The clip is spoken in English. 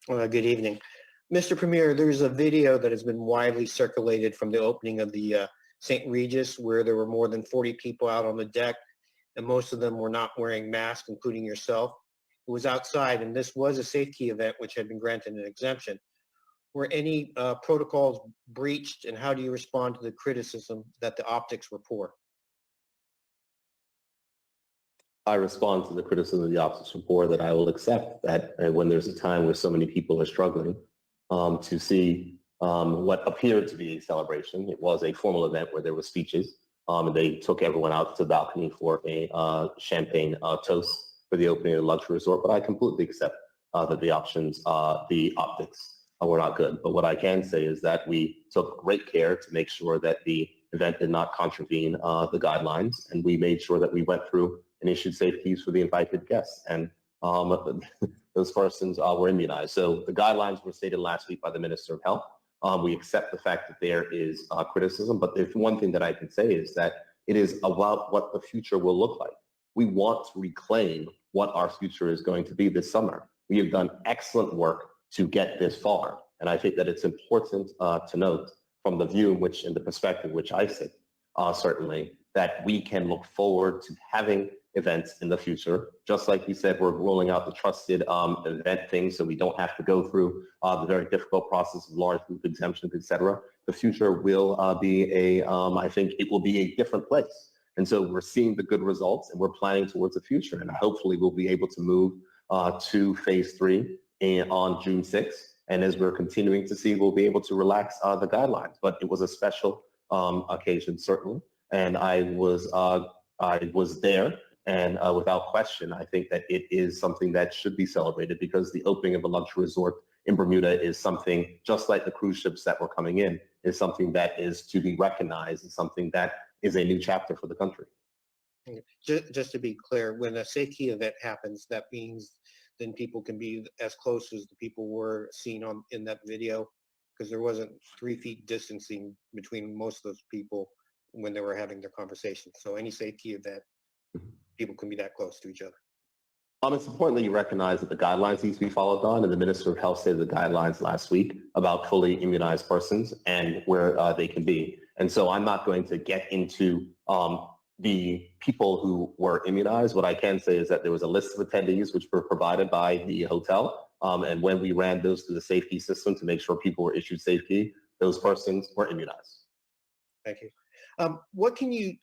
Good evening. Mr. Premier, there's a video that has been widely circulated from the opening of the St. Regis where there were more than 40 people out on the deck, and most of them were not wearing masks, including yourself. It was outside, and this was a safety event which had been granted an exemption. Were any protocols breached, and how do you respond to the criticism that the optics were poor? I respond to the criticism of the optics report that I will accept that when there's a time where so many people are struggling to see what appeared to be a celebration. It was a formal event where there were speeches, and they took everyone out to the balcony for a champagne toast for the opening of the luxury resort. But I completely accept that the optics were not good. But what I can say is that we took great care to make sure that the event did not contravene the guidelines, and we made sure that we went through and issued safeties for the invited guests. And those persons were immunized. So the guidelines were stated last week by the Minister of Health. We accept the fact that there is criticism, but there's one thing that I can say is that it is about what the future will look like. We want to reclaim what our future is going to be this summer. We have done excellent work to get this far. And I think that it's important to note from the view in which, in the perspective which I sit, certainly, that we can look forward to having events in the future. Just like you said, we're rolling out the trusted event thing so we don't have to go through the very difficult process of large group exemptions, et cetera. The future will be I think it will be a different place. And so we're seeing the good results and we're planning towards the future. And hopefully we'll be able to move to phase 3 on June 6th. And as we're continuing to see, we'll be able to relax the guidelines. But it was a special occasion, certainly. And I was there. And without question, I think that it is something that should be celebrated because the opening of a luxury resort in Bermuda is something, just like the cruise ships that were coming in, is something that is to be recognized and something that is a new chapter for the country. Just to be clear, when a safety event happens, that means then people can be as close as the people were seen in that video, because there wasn't 3 feet distancing between most of those people when they were having their conversation. So any safety event, people can be that close to each other. It's important that you recognize that the guidelines need to be followed on, and the Minister of Health stated the guidelines last week about fully immunized persons and where they can be. And so I'm not going to get into the people who were immunized. What I can say is that there was a list of attendees which were provided by the hotel. And when we ran those through the safety system to make sure people were issued safety, those persons were immunized. Thank you. What can you